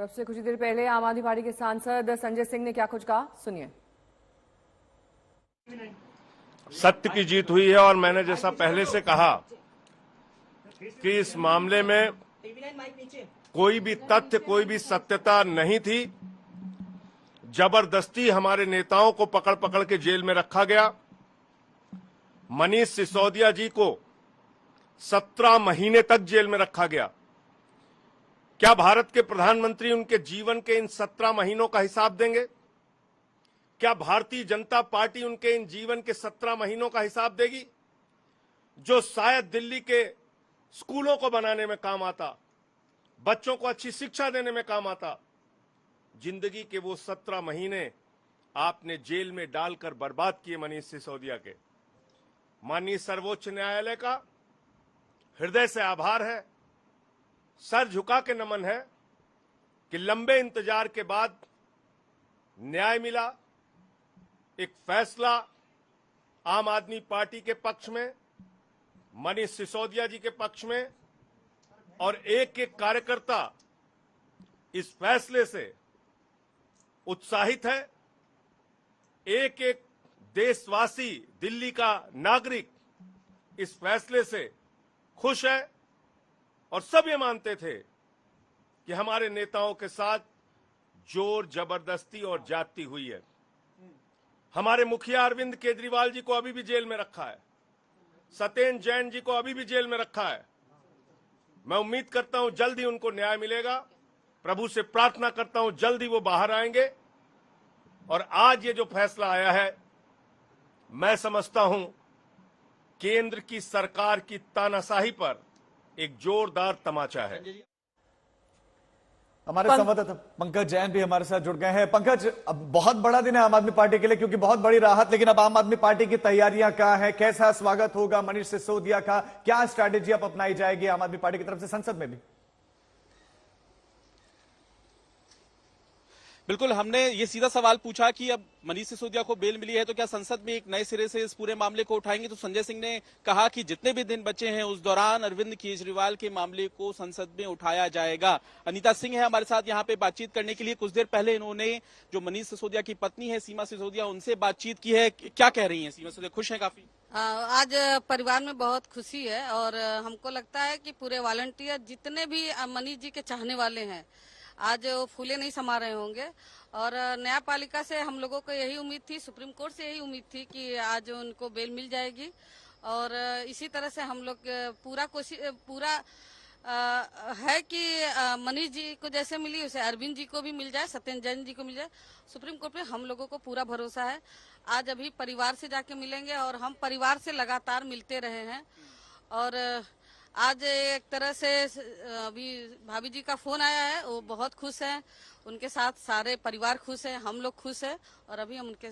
और अब से कुछ देर पहले आम आदमी पार्टी के सांसद संजय सिंह ने क्या कुछ कहा, सुनिए। सत्य की जीत हुई है और मैंने जैसा पहले से कहा कि इस मामले में कोई भी तथ्य, कोई भी सत्यता नहीं थी। जबरदस्ती हमारे नेताओं को पकड़ पकड़ के जेल में रखा गया। मनीष सिसोदिया जी को 17 महीने तक जेल में रखा गया। क्या भारत के प्रधानमंत्री उनके जीवन के इन 17 महीनों का हिसाब देंगे? क्या भारतीय जनता पार्टी उनके इन जीवन के 17 महीनों का हिसाब देगी, जो शायद दिल्ली के स्कूलों को बनाने में काम आता, बच्चों को अच्छी शिक्षा देने में काम आता? जिंदगी के वो 17 महीने आपने जेल में डालकर बर्बाद किए मनीष सिसोदिया के। माननीय सर्वोच्च न्यायालय का हृदय से आभार है, सर झुका के नमन है कि लंबे इंतजार के बाद न्याय मिला। एक फैसला आम आदमी पार्टी के पक्ष में, मनीष सिसोदिया जी के पक्ष में, और एक एक कार्यकर्ता इस फैसले से उत्साहित है। एक एक देशवासी, दिल्ली का नागरिक इस फैसले से खुश है और सब ये मानते थे कि हमारे नेताओं के साथ जोर जबरदस्ती और जाति हुई है। हमारे मुखिया अरविंद केजरीवाल जी को अभी भी जेल में रखा है, सत्येंद्र जैन जी को अभी भी जेल में रखा है। मैं उम्मीद करता हूं जल्द ही उनको न्याय मिलेगा। प्रभु से प्रार्थना करता हूं जल्द ही वो बाहर आएंगे। और आज ये जो फैसला आया है, मैं समझता हूं केंद्र की सरकार की तानाशाही पर एक जोरदार तमाचा है। हमारे संवाददाता पंकज जैन भी हमारे साथ जुड़ गए हैं। पंकज, अब बहुत बड़ा दिन है आम आदमी पार्टी के लिए, क्योंकि बहुत बड़ी राहत, लेकिन अब आम आदमी पार्टी की तैयारियां क्या है, कैसा स्वागत होगा मनीष सिसोदिया का, क्या स्ट्रैटेजी अब अपनाई जाएगी आम आदमी पार्टी की तरफ से संसद में भी? बिल्कुल, हमने ये सीधा सवाल पूछा कि अब मनीष सिसोदिया को बेल मिली है तो क्या संसद में एक नए सिरे से इस पूरे मामले को उठाएंगे। तो संजय सिंह ने कहा कि जितने भी दिन बचे हैं उस दौरान अरविंद केजरीवाल के मामले को संसद में उठाया जाएगा। अनीता सिंह है हमारे साथ यहाँ पे बातचीत करने के लिए। कुछ देर पहले इन्होंने जो मनीष सिसोदिया की पत्नी है सीमा सिसोदिया, उनसे बातचीत की है। क्या कह रही है सीमा सिसोदिया? खुश है काफी? आज परिवार में बहुत खुशी है और हमको लगता है कि पूरे वॉलंटियर जितने भी मनीष जी के चाहने वाले हैं आज वो फूले नहीं समा रहे होंगे। और न्यायपालिका से हम लोगों को यही उम्मीद थी, सुप्रीम कोर्ट से यही उम्मीद थी कि आज उनको बेल मिल जाएगी। और इसी तरह से हम लोग पूरा है कि मनीष जी को जैसे मिली उसे अरविंद जी को भी मिल जाए, सत्येंद्र जैन जी को मिल जाए। सुप्रीम कोर्ट में हम लोगों को पूरा भरोसा है। आज अभी परिवार से जाके मिलेंगे और हम परिवार से लगातार मिलते रहे हैं। और आज एक तरह से अभी भाभी जी का फोन आया है, वो बहुत खुश हैं, उनके साथ सारे परिवार खुश है, हम लोग खुश है और अभी हम उनके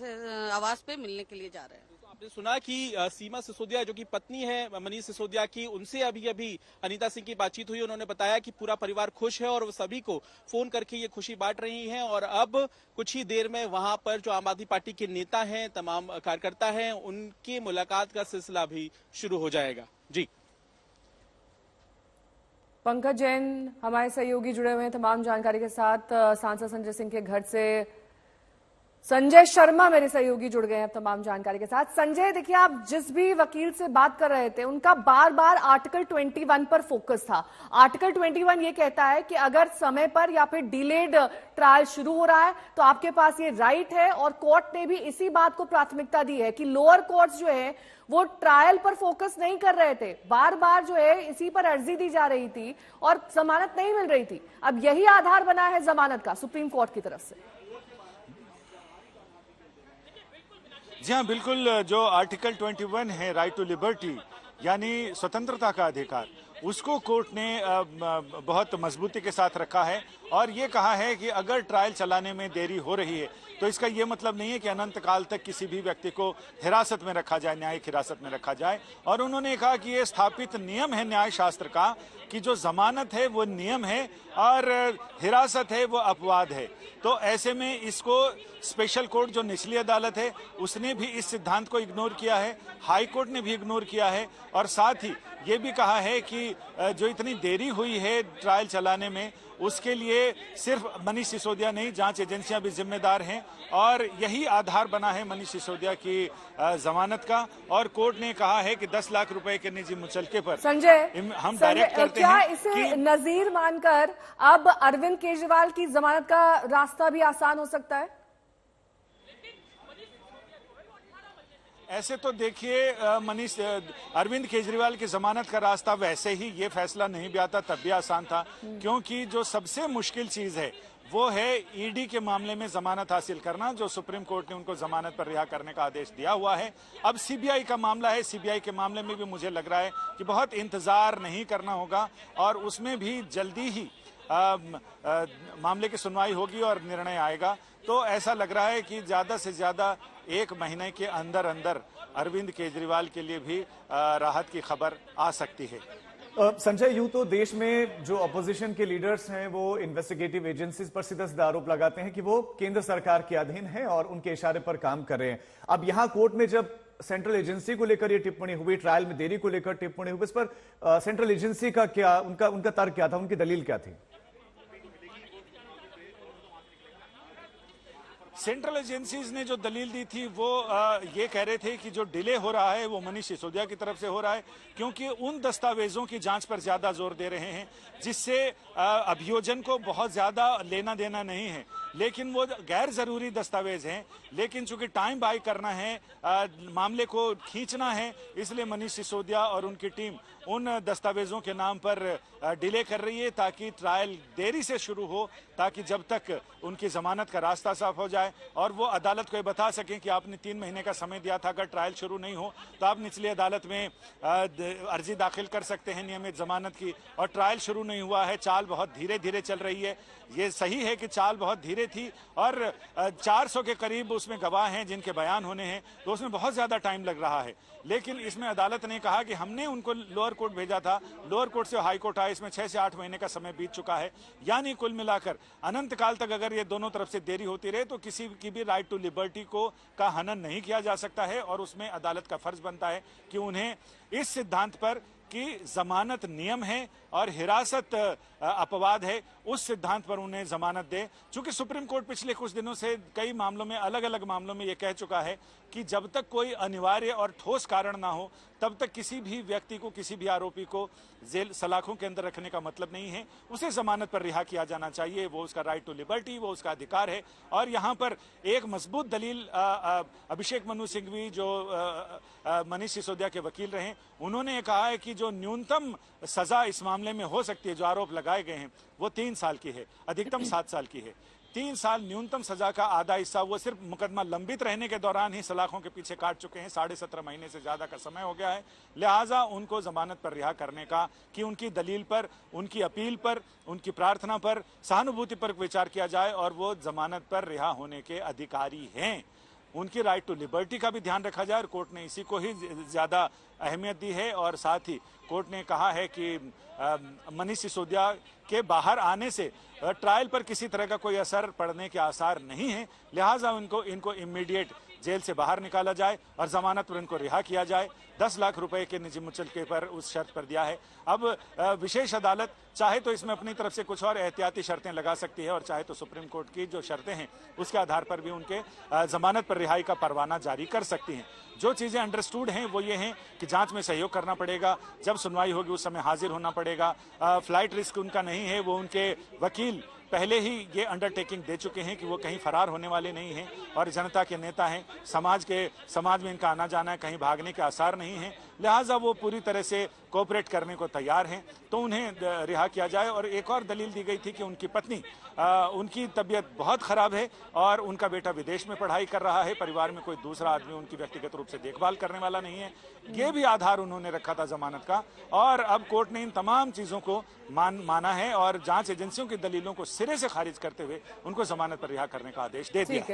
आवास पे मिलने के लिए जा रहे हैं। तो आपने सुना कि सीमा सिसोदिया जो कि पत्नी है मनीष सिसोदिया की, उनसे अभी अनीता सिंह की बातचीत हुई। उन्होंने बताया कि पूरा परिवार खुश है और वो सभी को फोन करके ये खुशी बांट रही हैं। और अब कुछ ही देर में वहां पर जो आम आदमी पार्टी के नेता हैं, तमाम कार्यकर्ता हैं, उनकी मुलाकात का सिलसिला भी शुरू हो जाएगा। जी, पंकज जैन हमारे सहयोगी जुड़े हुए हैं तमाम जानकारी के साथ। सांसद संजय सिंह के घर से संजय शर्मा मेरे सहयोगी जुड़ गए हैं तमाम जानकारी के साथ। संजय, देखिए, आप जिस भी वकील से बात कर रहे थे उनका बार बार आर्टिकल 21 पर फोकस था। आर्टिकल 21 ये कहता है कि अगर समय पर या फिर डिलेड ट्रायल शुरू हो रहा है तो आपके पास ये राइट है। और कोर्ट ने भी इसी बात को प्राथमिकता दी है कि लोअर कोर्ट्स जो है वो ट्रायल पर फोकस नहीं कर रहे थे। बार बार जो है इसी पर अर्जी दी जा रही थी और जमानत नहीं मिल रही थी। अब यही आधार बना है जमानत का सुप्रीम कोर्ट की तरफ से। जी हाँ, बिल्कुल। जो आर्टिकल 21 है, राइट टू लिबर्टी, यानी स्वतंत्रता का अधिकार, उसको कोर्ट ने बहुत मजबूती के साथ रखा है और ये कहा है कि अगर ट्रायल चलाने में देरी हो रही है तो इसका ये मतलब नहीं है कि अनंत काल तक किसी भी व्यक्ति को हिरासत में रखा जाए, न्यायिक हिरासत में रखा जाए। और उन्होंने कहा कि ये स्थापित नियम है न्याय शास्त्र का कि जो जमानत है वो नियम है और हिरासत है वो अपवाद है। तो ऐसे में इसको स्पेशल कोर्ट जो निचली अदालत है उसने भी इस सिद्धांत को इग्नोर किया है, हाई कोर्ट ने भी इग्नोर किया है। और साथ ही ये भी कहा है कि जो इतनी देरी हुई है ट्रायल चलाने में, उसके लिए सिर्फ मनीष सिसोदिया नहीं, जांच एजेंसियां भी जिम्मेदार हैं और यही आधार बना है मनीष सिसोदिया की जमानत का। और कोर्ट ने कहा है कि 10 लाख रुपए के निजी मुचलके पर हम डायरेक्ट करते क्या हैं इसे कि नजीर मानकर अब अरविंद केजरीवाल की जमानत का रास्ता भी आसान हो सकता है? ऐसे तो देखिए अरविंद केजरीवाल की जमानत का रास्ता वैसे ही ये फैसला नहीं भी आता तब भी आसान था, क्योंकि जो सबसे मुश्किल चीज है वो है ईडी के मामले में जमानत हासिल करना, जो सुप्रीम कोर्ट ने उनको जमानत पर रिहा करने का आदेश दिया हुआ है। अब सीबीआई का मामला है, सीबीआई के मामले में भी मुझे लग रहा है कि बहुत इंतजार नहीं करना होगा और उसमें भी जल्दी ही मामले की सुनवाई होगी और निर्णय आएगा। तो ऐसा लग रहा है कि ज्यादा से ज्यादा 1 महीने के अंदर अंदर अरविंद केजरीवाल के लिए भी राहत की खबर आ सकती है। संजय, यूं तो देश में जो अपोजिशन के लीडर्स हैं वो इन्वेस्टिगेटिव एजेंसीज पर सीधा सीधा आरोप लगाते हैं कि वो केंद्र सरकार के अधीन है और उनके इशारे पर काम कर रहे हैं। अब यहां कोर्ट में जब सेंट्रल एजेंसी को लेकर ये टिप्पणी हुई, ट्रायल में देरी को लेकर टिप्पणी हुई, इस पर सेंट्रल एजेंसी का क्या उनका तर्क क्या था, उनकी दलील क्या थी? सेंट्रल एजेंसीज ने जो दलील दी थी वो ये कह रहे थे कि जो डिले हो रहा है वो मनीष सिसोदिया की तरफ से हो रहा है, क्योंकि उन दस्तावेजों की जांच पर ज्यादा जोर दे रहे हैं जिससे अभियोजन को बहुत ज्यादा लेना देना नहीं है, लेकिन वो गैर जरूरी दस्तावेज हैं। लेकिन चूंकि टाइम बाय करना है, मामले को खींचना है, इसलिए मनीष सिसोदिया और उनकी टीम उन दस्तावेजों के नाम पर डिले कर रही है ताकि ट्रायल देरी से शुरू हो, ताकि जब तक उनकी जमानत का रास्ता साफ हो जाए और वो अदालत को ये बता सकें कि आपने 3 महीने का समय दिया था, अगर ट्रायल शुरू नहीं हो तो आप निचली अदालत में अर्जी दाखिल कर सकते हैं नियमित जमानत की। और ट्रायल शुरू नहीं हुआ है, चाल बहुत धीरे धीरे चल रही है। ये सही है कि चाल बहुत धीरे थी और 400 के करीब उसमें गवाह हैं जिनके बयान होने हैं, तो उसमें बहुत ज्यादा टाइम लग रहा है। लेकिन इसमें अदालत ने कहा कि हमने उनको लोअर कोर्ट भेजा था, लोअर कोर्ट से हाई कोर्ट आया, इसमें 6 से 8 महीने का समय बीत चुका है। यानी कुल मिलाकर अनंत काल तक अगर ये दोनों तरफ से देरी होती रहे तो किसी की भी राइट टू लिबर्टी का हनन नहीं किया जा सकता है। और उसमें अदालत का फर्ज बनता है कि उन्हें इस सिद्धांत पर कि जमानत नियम है और हिरासत अपवाद है, उस सिद्धांत पर उन्हें जमानत दे। चूंकि सुप्रीम कोर्ट पिछले कुछ दिनों से कई मामलों में, अलग अलग मामलों में यह कह चुका है कि जब तक कोई अनिवार्य और ठोस कारण ना हो तब तक किसी भी व्यक्ति को, किसी भी आरोपी को जेल सलाखों के अंदर रखने का मतलब नहीं है, उसे जमानत पर रिहा किया जाना चाहिए। वो उसका राइट टू लिबर्टी, वो उसका अधिकार है। और यहाँ पर एक मजबूत दलील अभिषेक मनु सिंघवी जो मनीष सिसोदिया के वकील रहे, उन्होंने कहा है कि जो न्यूनतम सजा इस मामले में हो सकती है, जो आरोप लगाए गए हैं, वो 3 साल की है, अधिकतम 7 साल की है। 3 साल न्यूनतम सजा का आधा हिस्सा वो सिर्फ मुकदमा लंबित रहने के दौरान ही सलाखों के पीछे काट चुके हैं। 17.5 महीने से ज्यादा का समय हो गया है। लिहाजा उनको जमानत पर रिहा करने का कि उनकी दलील पर, उनकी अपील पर, उनकी प्रार्थना पर सहानुभूति पर विचार किया जाए और वो जमानत पर रिहा होने के अधिकारी हैं। उनकी राइट टू लिबर्टी का भी ध्यान रखा जाए और कोर्ट ने इसी को ही ज्यादा अहमियत दी है। और साथ ही कोर्ट ने कहा है कि मनीष सिसोदिया के बाहर आने से ट्रायल पर किसी तरह का कोई असर पड़ने के आसार नहीं है, लिहाजा इनको इमीडिएट जेल से बाहर निकाला जाए और जमानत पर इनको रिहा किया जाए। 10 लाख रुपए के निजी मुचलके पर उस शर्त पर दिया है। अब विशेष अदालत चाहे तो इसमें अपनी तरफ से कुछ और एहतियाती शर्तें लगा सकती है और चाहे तो सुप्रीम कोर्ट की जो शर्तें हैं उसके आधार पर भी उनके जमानत पर रिहाई का परवाना जारी कर सकती हैं। जो चीजें अंडरस्टूड हैं वो ये हैं कि जांच में सहयोग करना पड़ेगा, जब सुनवाई होगी उस समय हाजिर होना पड़ेगा, फ्लाइट रिस्क उनका नहीं है, वो उनके वकील पहले ही ये अंडरटेकिंग दे चुके हैं कि वो कहीं फरार होने वाले नहीं हैं और जनता के नेता हैं, समाज में इनका आना जाना है, कहीं भागने के आसार नहीं है, लिहाजा वो पूरी तरह से कोऑपरेट करने को तैयार हैं, तो उन्हें रिहा किया जाए। और एक और दलील दी गई थी कि उनकी पत्नी, उनकी तबीयत बहुत खराब है और उनका बेटा विदेश में पढ़ाई कर रहा है, परिवार में कोई दूसरा आदमी उनकी व्यक्तिगत रूप से देखभाल करने वाला नहीं है, ये भी आधार उन्होंने रखा था जमानत का। और अब कोर्ट ने इन तमाम चीजों को माना है और जांच एजेंसियों की दलीलों को सिरे से खारिज करते हुए उनको जमानत पर रिहा करने का आदेश दे दिया।